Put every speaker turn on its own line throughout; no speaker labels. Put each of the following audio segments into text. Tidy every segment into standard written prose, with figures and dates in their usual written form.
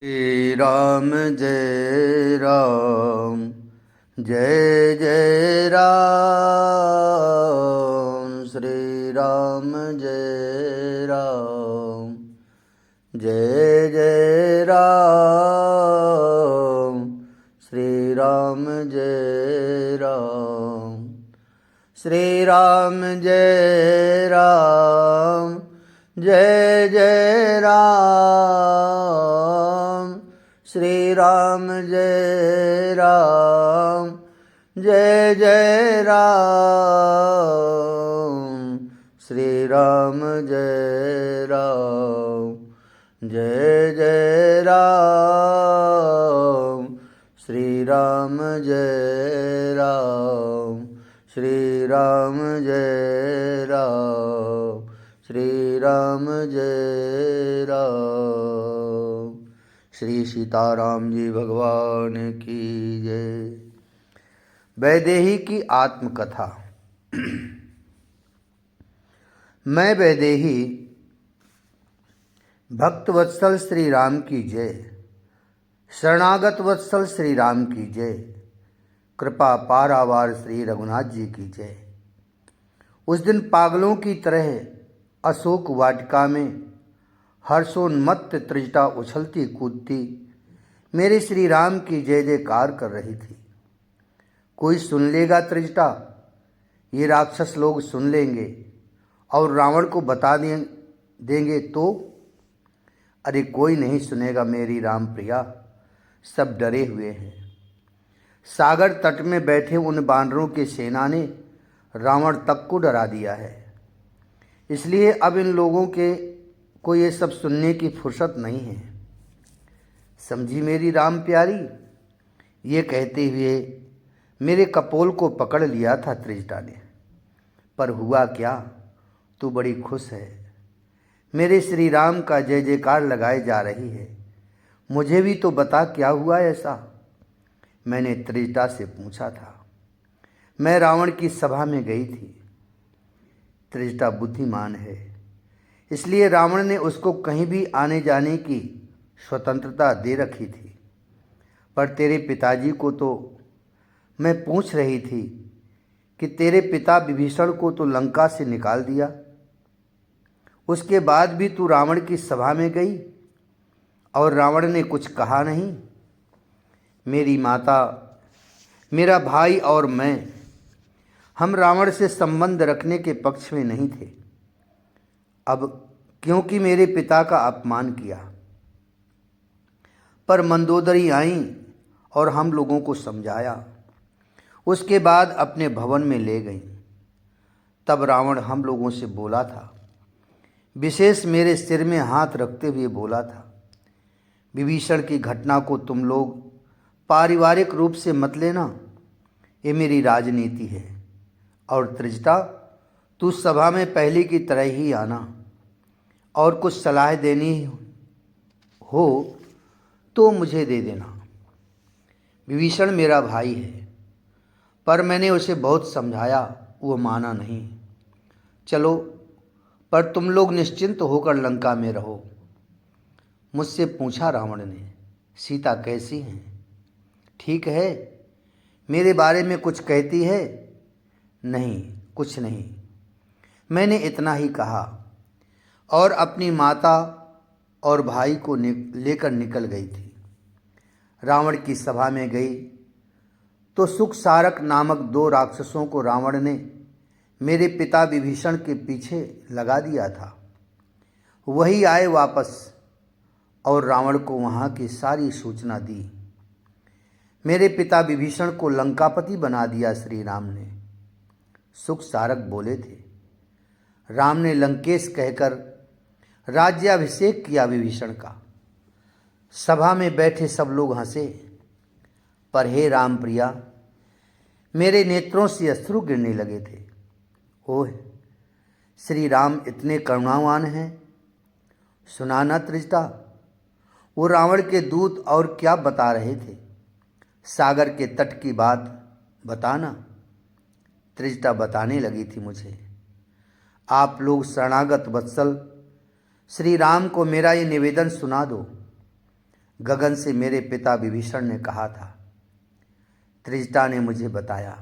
श्री राम जय राम जय जय राम। श्री राम जय राम जय जय राम। श्री राम जय राम। श्री राम जय राम जय जय राम। श्री राम जय राम जय जय राम। श्री राम जय राम जय जय राम। श्री राम जय राम। श्री राम जय राम। श्री राम जय राम। श्री सीताराम जी भगवान की जय। वैदेही की आत्मकथा। मैं वैदेही भक्त वत्सल श्री राम की जय। शरणागत वत्सल श्री राम की जय। कृपा पारावार श्री रघुनाथ जी की जय। उस दिन पागलों की तरह अशोक वाटिका में हर्षोन्मत्त त्रिजटा उछलती कूदती मेरे श्री राम की जय जयकार कर रही थी। कोई सुन लेगा त्रिजटा, ये राक्षस लोग सुन लेंगे और रावण को बता देंगे तो? अरे कोई नहीं सुनेगा मेरी राम प्रिया, सब डरे हुए हैं। सागर तट में बैठे उन बानरों के सेना ने रावण तक को डरा दिया है। इसलिए अब इन लोगों को ये सब सुनने की फुर्सत नहीं है। समझी मेरी राम प्यारी? ये कहते हुए मेरे कपोल को पकड़ लिया था त्रिजटा ने। पर हुआ क्या, तू बड़ी खुश है, मेरे श्री राम का जय जयकार लगाए जा रही है। मुझे भी तो बता क्या हुआ ऐसा। मैंने त्रिजटा से पूछा था। मैं रावण की सभा में गई थी। त्रिजटा बुद्धिमान है, इसलिए रावण ने उसको कहीं भी आने जाने की स्वतंत्रता दे रखी थी। पर तेरे पिताजी को तो मैं पूछ रही थी कि तेरे पिता विभीषण को तो लंका से निकाल दिया, उसके बाद भी तू रावण की सभा में गई और रावण ने कुछ कहा नहीं। मेरी माता, मेरा भाई और मैं, हम रावण से संबंध रखने के पक्ष में नहीं थे। अब क्योंकि मेरे पिता का अपमान किया, पर मंदोदरी आईं और हम लोगों को समझाया। उसके बाद अपने भवन में ले गईं। तब रावण हम लोगों से बोला था, विशेष मेरे सिर में हाथ रखते हुए बोला था, विभीषण की घटना को तुम लोग पारिवारिक रूप से मत लेना, ये मेरी राजनीति है। और त्रिजटा, तू सभा में पहले की तरह ही आना, और कुछ सलाह देनी हो तो मुझे दे देना। विभीषण मेरा भाई है, पर मैंने उसे बहुत समझाया, वो माना नहीं। चलो, पर तुम लोग निश्चिंत होकर लंका में रहो। मुझसे पूछा रावण ने, सीता कैसी हैं? ठीक है? मेरे बारे में कुछ कहती है? नहीं, कुछ नहीं। मैंने इतना ही कहा और अपनी माता और भाई को लेकर निकल गई थी। रावण की सभा में गई तो सुखसारक नामक 2 राक्षसों को रावण ने मेरे पिता विभीषण के पीछे लगा दिया था। वही आए वापस और रावण को वहाँ की सारी सूचना दी। मेरे पिता विभीषण को लंकापति बना दिया श्री राम ने। सुखसारक बोले थे, राम ने लंकेश कहकर राज्याभिषेक किया विभीषण का। सभा में बैठे सब लोग हंसे, पर हे राम प्रिया, मेरे नेत्रों से अश्रु गिरने लगे थे। ओह, श्री राम इतने करुणावान हैं। सुना ना त्रिजटा, वो रावण के दूत और क्या बता रहे थे? सागर के तट की बात बताना। त्रिजटा बताने लगी थी मुझे। आप लोग शरणागत वत्सल श्री राम को मेरा ये निवेदन सुना दो। गगन से मेरे पिता विभीषण ने कहा था। त्रिजटा ने मुझे बताया।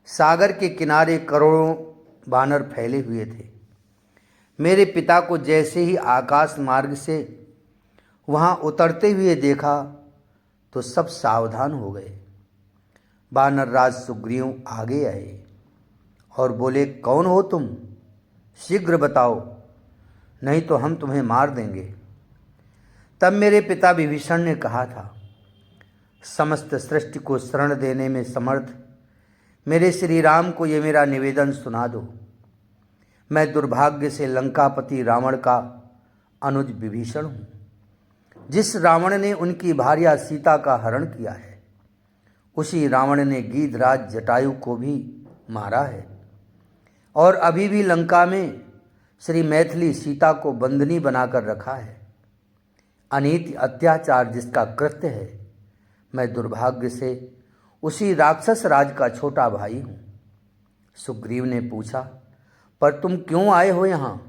सागर के किनारे करोड़ों वानर फैले हुए थे। मेरे पिता को जैसे ही आकाश मार्ग से वहाँ उतरते हुए देखा तो सब सावधान हो गए। वानर राज सुग्रीव आगे आए और बोले, कौन हो तुम? शीघ्र बताओ, नहीं तो हम तुम्हें मार देंगे। तब मेरे पिता विभीषण ने कहा था, समस्त सृष्टि को शरण देने में समर्थ मेरे श्री राम को ये मेरा निवेदन सुना दो। मैं दुर्भाग्य से लंकापति रावण का अनुज विभीषण हूँ। जिस रावण ने उनकी भार्या सीता का हरण किया है, उसी रावण ने गीधराज जटायु को भी मारा है और अभी भी लंका में श्री मैथिली सीता को बंदनी बनाकर रखा है। अनीति अत्याचार जिसका कृत्य है, मैं दुर्भाग्य से उसी राक्षस राज का छोटा भाई हूँ। सुग्रीव ने पूछा, पर तुम क्यों आए हो यहाँ?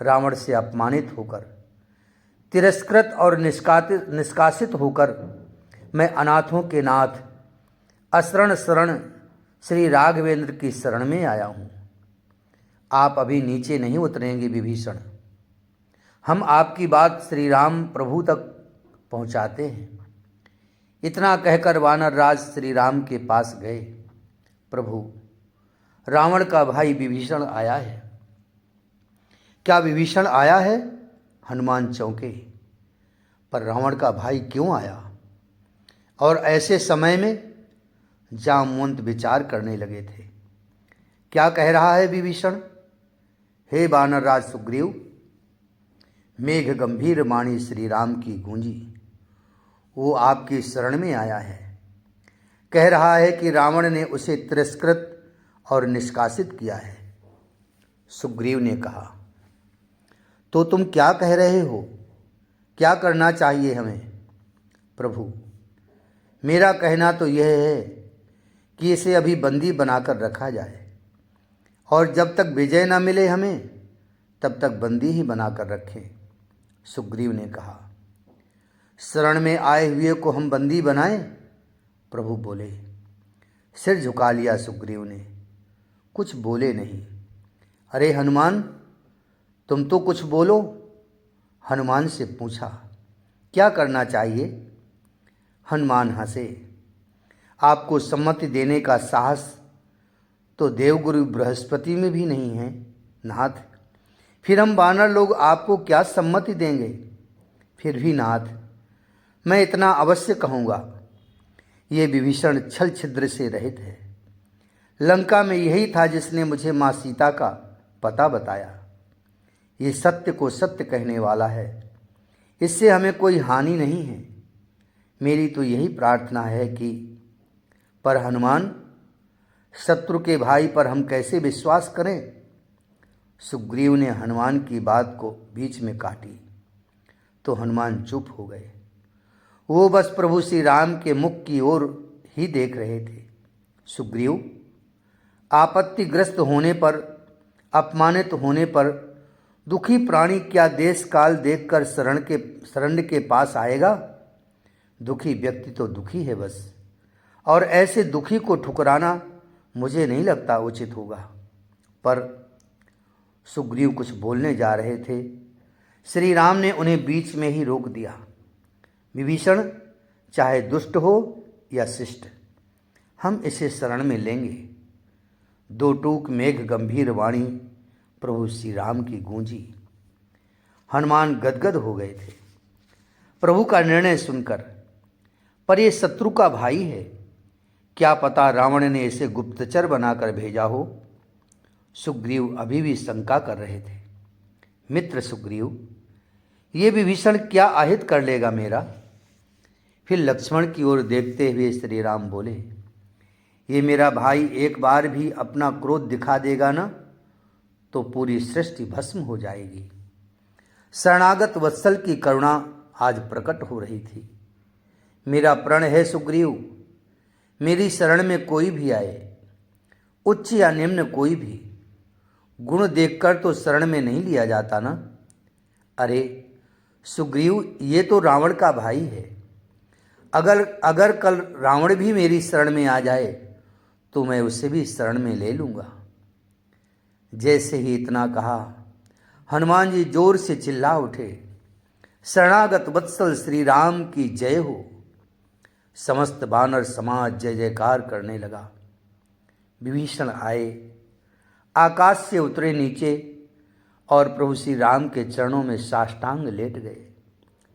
रावण से अपमानित होकर, तिरस्कृत और निष्कासित होकर मैं अनाथों के नाथ अशरण शरण श्री राघवेंद्र की शरण में आया हूँ। आप अभी नीचे नहीं उतरेंगे विभीषण। हम आपकी बात श्री राम प्रभु तक पहुँचाते हैं। इतना कहकर वानर राज श्री राम के पास गए। प्रभु, रावण का भाई विभीषण आया है। क्या विभीषण आया है? हनुमान चौंके। पर रावण का भाई क्यों आया? और ऐसे समय में जामवंत विचार करने लगे थे। क्या कह रहा है विभीषण? हे वानर राज सुग्रीव, मेघ गंभीर वाणी श्री राम की गूंजी। वो आपकी शरण में आया है। कह रहा है कि रावण ने उसे तिरस्कृत और निष्कासित किया है। सुग्रीव ने कहा, तो तुम क्या कह रहे हो? क्या करना चाहिए हमें? प्रभु, मेरा कहना तो यह है कि इसे अभी बंदी बनाकर रखा जाए और जब तक विजय न मिले हमें, तब तक बंदी ही बनाकर रखें। सुग्रीव ने कहा, शरण में आए हुए को हम बंदी बनाएं? प्रभु बोले। सिर झुका लिया सुग्रीव ने, कुछ बोले नहीं। अरे हनुमान, तुम तो कुछ बोलो। हनुमान से पूछा, क्या करना चाहिए? हनुमान हंसे। आपको सम्मति देने का साहस तो देवगुरु बृहस्पति में भी नहीं है नाथ। फिर हम वानर लोग आपको क्या सम्मति देंगे? फिर भी नाथ, मैं इतना अवश्य कहूँगा, ये विभीषण छल छिद्र से रहित है। लंका में यही था जिसने मुझे माँ सीता का पता बताया। ये सत्य को सत्य कहने वाला है, इससे हमें कोई हानि नहीं है। मेरी तो यही प्रार्थना है कि, पर हनुमान, शत्रु के भाई पर हम कैसे विश्वास करें? सुग्रीव ने हनुमान की बात को बीच में काटी तो हनुमान चुप हो गए। वो बस प्रभु श्री राम के मुख की ओर ही देख रहे थे। सुग्रीव, आपत्तिग्रस्त होने पर, अपमानित होने पर दुखी प्राणी क्या देश काल देखकर शरण के पास आएगा? दुखी व्यक्ति तो दुखी है बस, और ऐसे दुखी को ठुकराना मुझे नहीं लगता उचित होगा। पर सुग्रीव कुछ बोलने जा रहे थे, श्री राम ने उन्हें बीच में ही रोक दिया। विभीषण चाहे दुष्ट हो या शिष्ट, हम इसे शरण में लेंगे। दो टूक मेघ गंभीर वाणी प्रभु श्री राम की गूंजी। हनुमान गदगद हो गए थे प्रभु का निर्णय सुनकर। पर यह शत्रु का भाई है, क्या पता रावण ने इसे गुप्तचर बनाकर भेजा हो। सुग्रीव अभी भी शंका कर रहे थे। मित्र सुग्रीव, ये विभीषण क्या आहित कर लेगा मेरा? फिर लक्ष्मण की ओर देखते हुए श्री राम बोले, ये मेरा भाई एक बार भी अपना क्रोध दिखा देगा ना, तो पूरी सृष्टि भस्म हो जाएगी। शरणागत वत्सल की करुणा आज प्रकट हो रही थी। मेरा प्रण है सुग्रीव, मेरी शरण में कोई भी आए, उच्च या निम्न कोई भी, गुण देखकर तो शरण में नहीं लिया जाता ना। अरे सुग्रीव, ये तो रावण का भाई है। अगर अगर कल रावण भी मेरी शरण में आ जाए तो मैं उसे भी शरण में ले लूँगा। जैसे ही इतना कहा, हनुमान जी जोर से चिल्ला उठे, शरणागत वत्सल श्री राम की जय हो। समस्त वानर समाज जय जयकार करने लगा। विभीषण आए, आकाश से उतरे नीचे और प्रभु श्री राम के चरणों में साष्टांग लेट गए।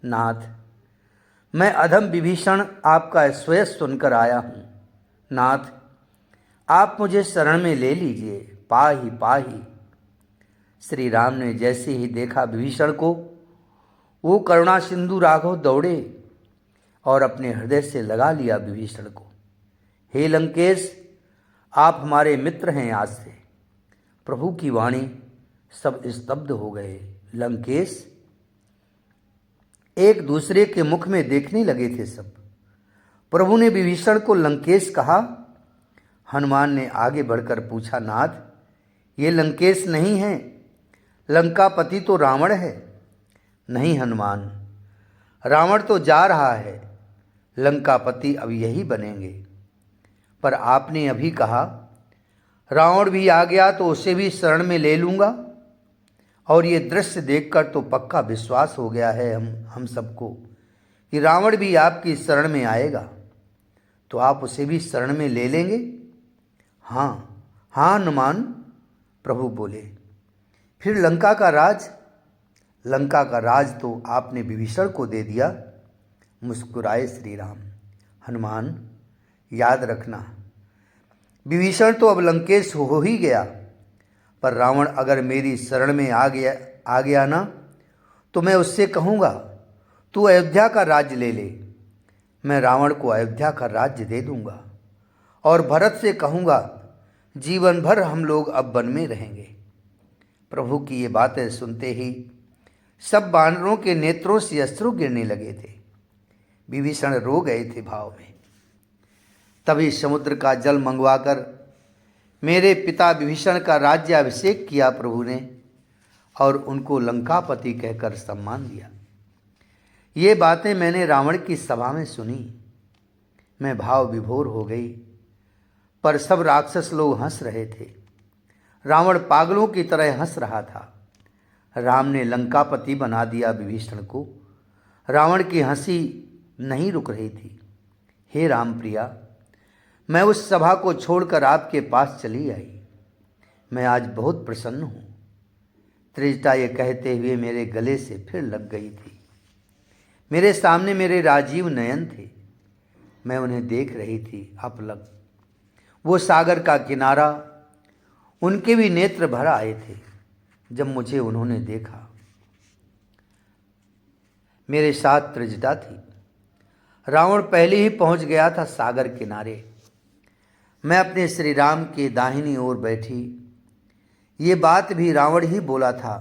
नाथ, मैं अधम विभीषण आपका स्वयं सुनकर आया हूँ। नाथ, आप मुझे शरण में ले लीजिए, पाहि पाहि। श्री राम ने जैसे ही देखा विभीषण को, वो करुणा सिंधु राघव दौड़े और अपने हृदय से लगा लिया विभीषण को। हे लंकेश, आप हमारे मित्र हैं आज से। प्रभु की वाणी, सब स्तब्ध हो गए। लंकेश, एक दूसरे के मुख में देखने लगे थे सब। प्रभु ने विभीषण को लंकेश कहा। हनुमान ने आगे बढ़कर पूछा, नाथ, ये लंकेश नहीं है, लंकापति तो रावण है। नहीं हनुमान, रावण तो जा रहा है, लंकापति अब यही बनेंगे। पर आपने अभी कहा रावण भी आ गया तो उसे भी शरण में ले लूँगा, और ये दृश्य देखकर तो पक्का विश्वास हो गया है हम सबको कि रावण भी आपकी शरण में आएगा, तो आप उसे भी शरण में ले लेंगे। हाँ हाँ हनुमान, प्रभु बोले। फिर लंका का राज तो आपने विभीषण को दे दिया। मुस्कुराए श्री राम। हनुमान, याद रखना, विभीषण तो अब लंकेश हो ही गया, पर रावण अगर मेरी शरण में आ गया ना, तो मैं उससे कहूँगा तू अयोध्या का राज्य ले ले। मैं रावण को अयोध्या का राज्य दे दूँगा और भरत से कहूँगा जीवन भर हम लोग अब वन में रहेंगे। प्रभु की ये बातें सुनते ही सब वानरों के नेत्रों से अश्रु गिरने लगे थे। विभीषण रो गए थे भाव में। तभी समुद्र का जल मंगवाकर मेरे पिता विभीषण का राज्याभिषेक किया प्रभु ने, और उनको लंकापति कहकर सम्मान दिया। ये बातें मैंने रावण की सभा में सुनी। मैं भाव विभोर हो गई, पर सब राक्षस लोग हंस रहे थे। रावण पागलों की तरह हंस रहा था। राम ने लंकापति बना दिया विभीषण को। रावण की हंसी नहीं रुक रही थी। हे राम प्रिया, मैं उस सभा को छोड़कर आपके पास चली आई। मैं आज बहुत प्रसन्न हूँ। त्रिजटा ये कहते हुए मेरे गले से फिर लग गई थी। मेरे सामने मेरे राजीव नयन थे। मैं उन्हें देख रही थी अपलक। वो सागर का किनारा, उनके भी नेत्र भर आए थे जब मुझे उन्होंने देखा। मेरे साथ त्रिजटा थी। रावण पहले ही पहुंच गया था सागर किनारे। मैं अपने श्री राम के दाहिनी ओर बैठी। ये बात भी रावण ही बोला था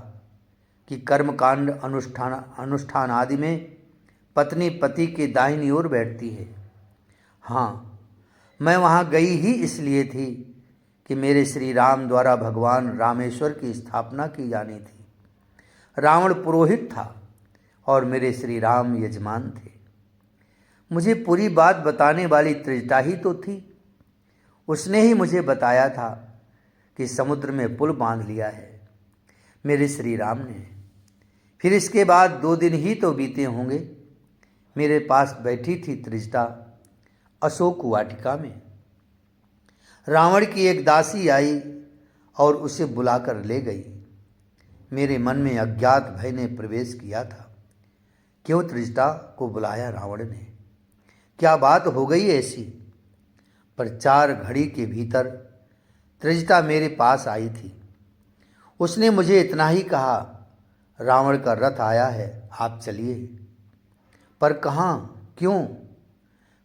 कि कर्मकांड अनुष्ठान आदि में पत्नी पति के दाहिनी ओर बैठती है। हाँ, मैं वहाँ गई ही इसलिए थी कि मेरे श्री राम द्वारा भगवान रामेश्वर की स्थापना की जानी थी। रावण पुरोहित था और मेरे श्री राम यजमान थे। मुझे पूरी बात बताने वाली त्रिजटा ही तो थी। उसने ही मुझे बताया था कि समुद्र में पुल बांध लिया है मेरे श्री राम ने। फिर इसके बाद 2 दिन ही तो बीते होंगे। मेरे पास बैठी थी त्रिजटा अशोक वाटिका में। रावण की एक दासी आई और उसे बुलाकर ले गई। मेरे मन में अज्ञात भय ने प्रवेश किया था। क्यों त्रिजटा को बुलाया रावण ने? क्या बात हो गई ऐसी? पर 4 घड़ी के भीतर त्रिजटा मेरे पास आई थी। उसने मुझे इतना ही कहा, रावण का रथ आया है, आप चलिए। पर कहाँ, क्यों?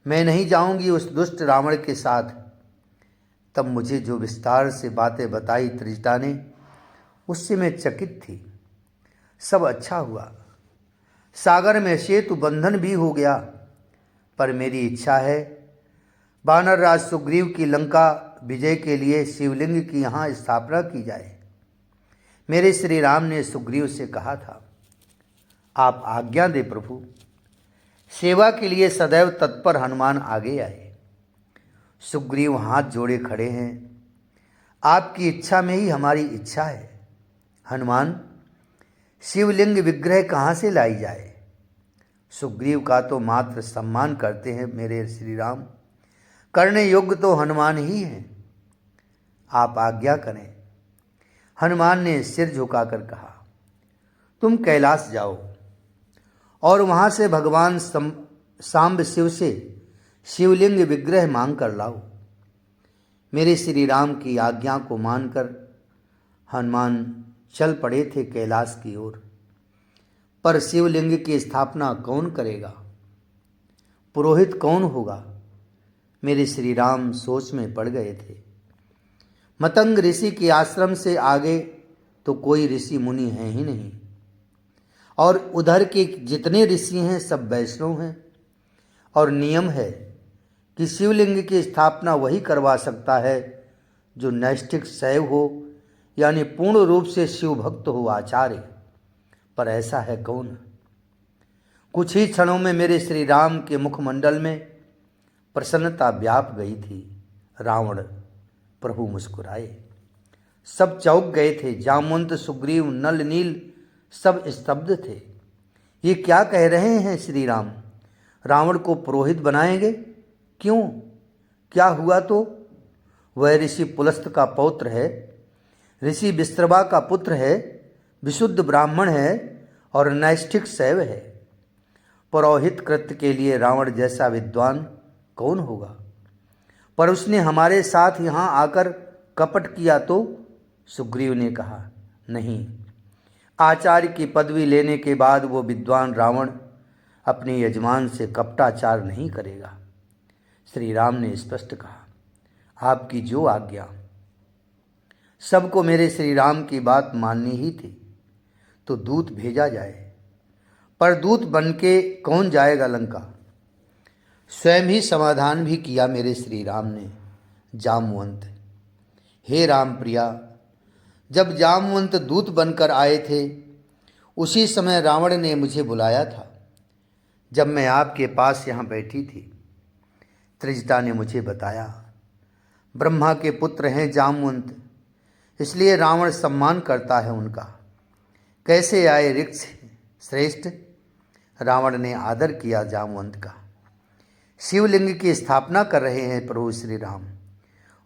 मैं नहीं जाऊंगी उस दुष्ट रावण के साथ। तब मुझे जो विस्तार से बातें बताई त्रिजटा ने, उससे मैं चकित थी। सब अच्छा हुआ, सागर में सेतु बंधन भी हो गया। पर मेरी इच्छा है वानर राज सुग्रीव की लंका विजय के लिए शिवलिंग की यहाँ स्थापना की जाए। मेरे श्री राम ने सुग्रीव से कहा था, आप आज्ञा दे प्रभु। सेवा के लिए सदैव तत्पर हनुमान आगे आए। सुग्रीव हाथ जोड़े खड़े हैं। आपकी इच्छा में ही हमारी इच्छा है। हनुमान, शिवलिंग विग्रह कहाँ से लाई जाए? सुग्रीव का तो मात्र सम्मान करते हैं मेरे श्री राम, करने योग्य तो हनुमान ही हैं। आप आज्ञा करें। हनुमान ने सिर झुकाकर कहा, तुम कैलाश जाओ और वहां से भगवान सांब शिव से शिवलिंग विग्रह मांग कर लाओ। मेरे श्री राम की आज्ञा को मानकर हनुमान चल पड़े थे कैलाश की ओर। पर शिवलिंग की स्थापना कौन करेगा? पुरोहित कौन होगा? मेरे श्री राम सोच में पड़ गए थे। मतंग ऋषि के आश्रम से आगे तो कोई ऋषि मुनि है ही नहीं, और उधर के जितने ऋषि हैं सब वैष्णव हैं, और नियम है कि शिवलिंग की स्थापना वही करवा सकता है जो नैष्ठिक शैव हो, यानी पूर्ण रूप से शिव भक्त हो, आचार्य। पर ऐसा है कौन? कुछ ही क्षणों में मेरे श्री राम के मुखमंडल में प्रसन्नता व्याप गई थी। रावण प्रभु मुस्कुराए। सब चौंक गए थे। जामवंत, सुग्रीव, नल, नील सब स्तब्ध थे। ये क्या कह रहे हैं श्री राम? रावण को पुरोहित बनाएंगे? क्यों? क्या हुआ तो? वह ऋषि पुलस्त का पौत्र है, ऋषि विस्त्रवा का पुत्र है, विशुद्ध ब्राह्मण है और नैष्ठिक शैव है। पुरोहित कृत्य के लिए रावण जैसा विद्वान कौन होगा? पर उसने हमारे साथ यहाँ आकर कपट किया तो? सुग्रीव ने कहा, नहीं, आचार्य की पदवी लेने के बाद वो विद्वान रावण अपने यजमान से कपटाचार नहीं करेगा। श्री राम ने स्पष्ट कहा, आपकी जो आज्ञा। सबको मेरे श्री राम की बात माननी ही थी तो दूत भेजा जाए, पर दूत बनके कौन जाएगा लंका? स्वयं ही समाधान भी किया मेरे श्री राम ने। जामवंत, हे राम प्रिया, जब जामवंत दूत बनकर आए थे उसी समय रावण ने मुझे बुलाया था। जब मैं आपके पास यहाँ बैठी थी, त्रिजटा ने मुझे बताया, ब्रह्मा के पुत्र हैं जामवंत, इसलिए रावण सम्मान करता है उनका। कैसे आए ऋक्ष श्रेष्ठ? रावण ने आदर किया जामवंत का। शिवलिंग की स्थापना कर रहे हैं प्रभु श्री राम,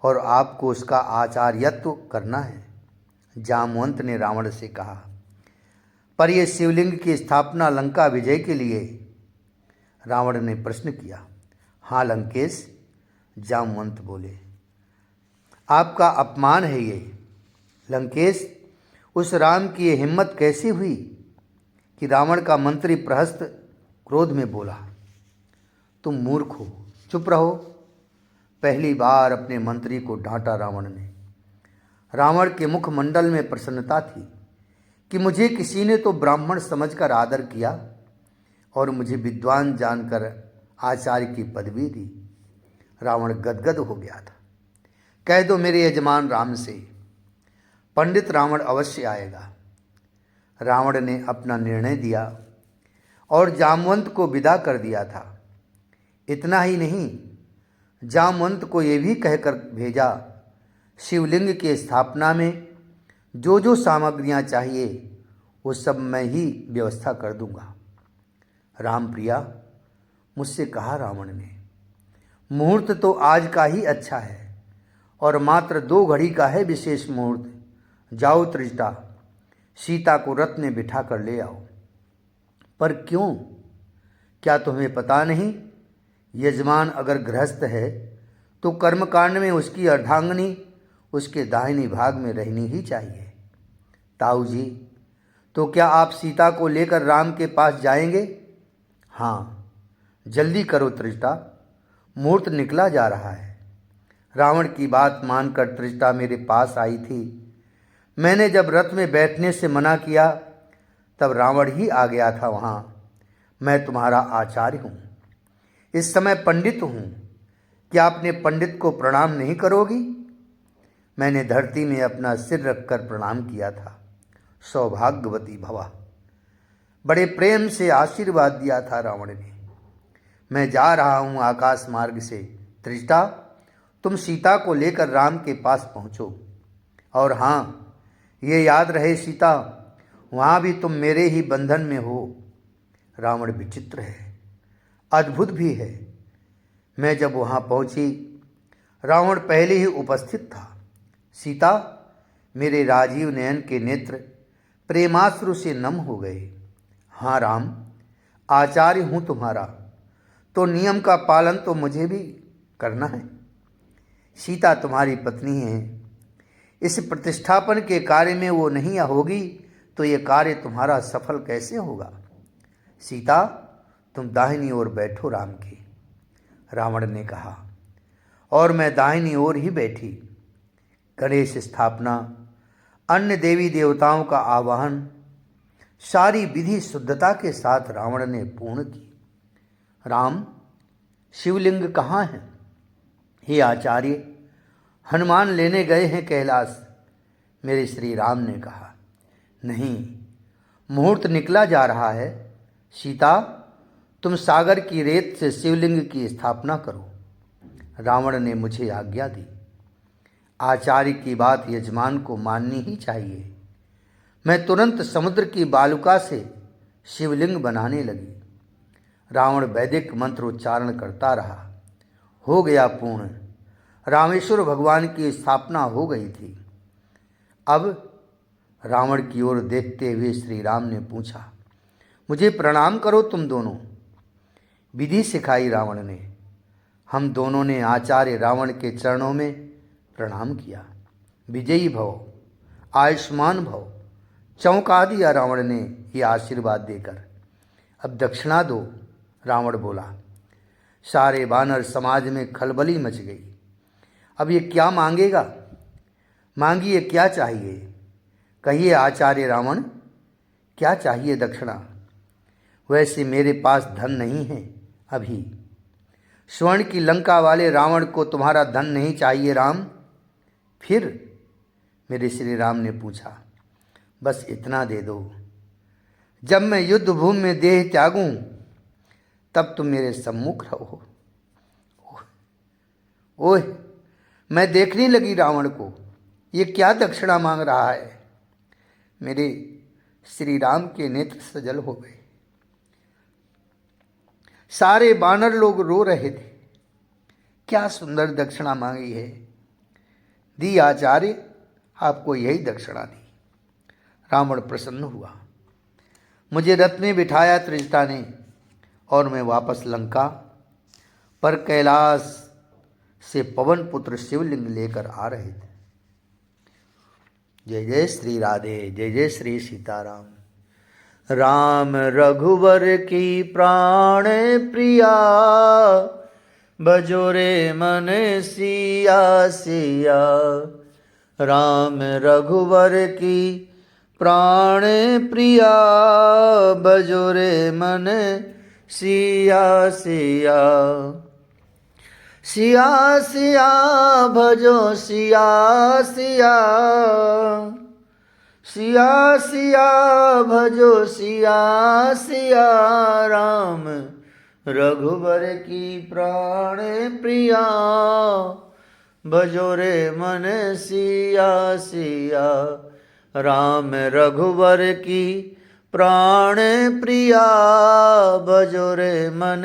और आपको उसका आचार्यत्व करना है। जामवंत ने रावण से कहा, पर यह शिवलिंग की स्थापना लंका विजय के लिए? रावण ने प्रश्न किया। हाँ लंकेश, जामवंत बोले, आपका अपमान है ये। लंकेश, उस राम की ये हिम्मत कैसी हुई कि रावण का मंत्री प्रहस्त क्रोध में बोला, तुम मूर्ख हो, चुप रहो। पहली बार अपने मंत्री को डांटा रावण ने। रावण के मुखमंडल में प्रसन्नता थी कि मुझे किसी ने तो ब्राह्मण समझकर आदर किया और मुझे विद्वान जानकर आचार्य की पदवी दी। रावण गदगद हो गया था। कह दो मेरे यजमान राम से, पंडित रावण अवश्य आएगा। रावण ने अपना निर्णय दिया और जामवंत को विदा कर दिया था। इतना ही नहीं, जामवंत को ये भी कहकर भेजा, शिवलिंग की स्थापना में जो जो सामग्रियां चाहिए वो सब मैं ही व्यवस्था कर दूंगा। राम प्रिया, मुझसे कहा रावण ने, मुहूर्त तो आज का ही अच्छा है और मात्र 2 घड़ी का है विशेष मुहूर्त। जाओ त्रिजटा, सीता को रथ में बिठा कर ले आओ। पर क्यों? क्या तुम्हें पता नहीं, यजमान अगर गृहस्थ है तो कर्मकांड में उसकी अर्धांगिनी उसके दाहिनी भाग में रहनी ही चाहिए। ताऊ जी, तो क्या आप सीता को लेकर राम के पास जाएंगे? हाँ, जल्दी करो त्रिजटा, मुहूर्त निकला जा रहा है। रावण की बात मानकर त्रिजटा मेरे पास आई थी। मैंने जब रथ में बैठने से मना किया तब रावण ही आ गया था वहाँ। मैं तुम्हारा आचार्य हूँ, इस समय पंडित हूँ, क्या अपने पंडित को प्रणाम नहीं करोगी? मैंने धरती में अपना सिर रखकर प्रणाम किया था। सौभाग्यवती भवा। बड़े प्रेम से आशीर्वाद दिया था रावण ने। मैं जा रहा हूँ आकाश मार्ग से, त्रिजटा तुम सीता को लेकर राम के पास पहुँचो। और हाँ, ये याद रहे सीता, वहाँ भी तुम मेरे ही बंधन में हो। रावण विचित्र है, अद्भुत भी है। मैं जब वहाँ पहुँची, रावण पहले ही उपस्थित था। सीता, मेरे राजीव नयन के नेत्र प्रेमाश्रु से नम हो गए। हाँ राम, आचार्य हूँ तुम्हारा, तो नियम का पालन तो मुझे भी करना है। सीता तुम्हारी पत्नी है, इस प्रतिष्ठापन के कार्य में वो नहीं होगी तो ये कार्य तुम्हारा सफल कैसे होगा। सीता, तुम दाहिनी ओर बैठो राम की। रावण ने कहा, और मैं दाहिनी ओर ही बैठी। गणेश स्थापना, अन्य देवी देवताओं का आवाहन, सारी विधि शुद्धता के साथ रावण ने पूर्ण की। राम, शिवलिंग कहाँ है? हे आचार्य, हनुमान लेने गए हैं कैलाश, मेरे श्री राम ने कहा। नहीं, मुहूर्त निकला जा रहा है। सीता, तुम सागर की रेत से शिवलिंग की स्थापना करो। रावण ने मुझे आज्ञा दी। आचार्य की बात यजमान को माननी ही चाहिए। मैं तुरंत समुद्र की बालुका से शिवलिंग बनाने लगी। रावण वैदिक मंत्र उच्चारण करता रहा। हो गया पूर्ण। रामेश्वर भगवान की स्थापना हो गई थी। अब रावण की ओर देखते हुए श्री राम ने पूछा, मुझे प्रणाम करो तुम दोनों। विधि सिखाई रावण ने। हम दोनों ने आचार्य रावण के चरणों में प्रणाम किया। विजयी भव, आयुष्मान भव, चौंका दिया रावण ने ये आशीर्वाद देकर। अब दक्षिणा दो, रावण बोला। सारे वानर समाज में खलबली मच गई। अब ये क्या मांगेगा? मांगिए, क्या चाहिए? कहिए आचार्य रावण, क्या चाहिए दक्षिणा? वैसे मेरे पास धन नहीं है अभी। स्वर्ण की लंका वाले रावण को तुम्हारा धन नहीं चाहिए राम? फिर मेरे श्री राम ने पूछा, बस इतना दे दो, जब मैं युद्ध भूमि में देह त्यागूं तब तुम मेरे सम्मुख रहो। ओह, मैं देखने लगी रावण को, ये क्या दक्षिणा मांग रहा है। मेरे श्री राम के नेत्र सजल हो गए। सारे बानर लोग रो रहे थे। क्या सुंदर दक्षिणा मांगी है। दी आचार्य, आपको यही दक्षिणा दी। रावण प्रसन्न हुआ। मुझे रथ में बिठाया त्रिजटा ने और मैं वापस लंका पर कैलाश से पवन पुत्र शिवलिंग लेकर आ रहे थे। जय जय श्री राधे, जय जय श्री सीताराम। राम रघुवर की प्राण प्रिया, बजोरे मन सिया सिया। राम रघुवर की प्राण प्रिया, बजोरे मन सिया सिया। सिया सिया भजो सिया सिया। सिया सिया भजो सिया सिया। राम रघुवर की प्राण प्रिया, भजो रे मन सिया सिया। राम रघुवर की प्राण प्रिया, भजो रे मन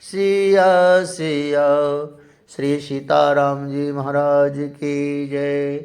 सिया सिया। श्री सीताराम जी महाराज की जय।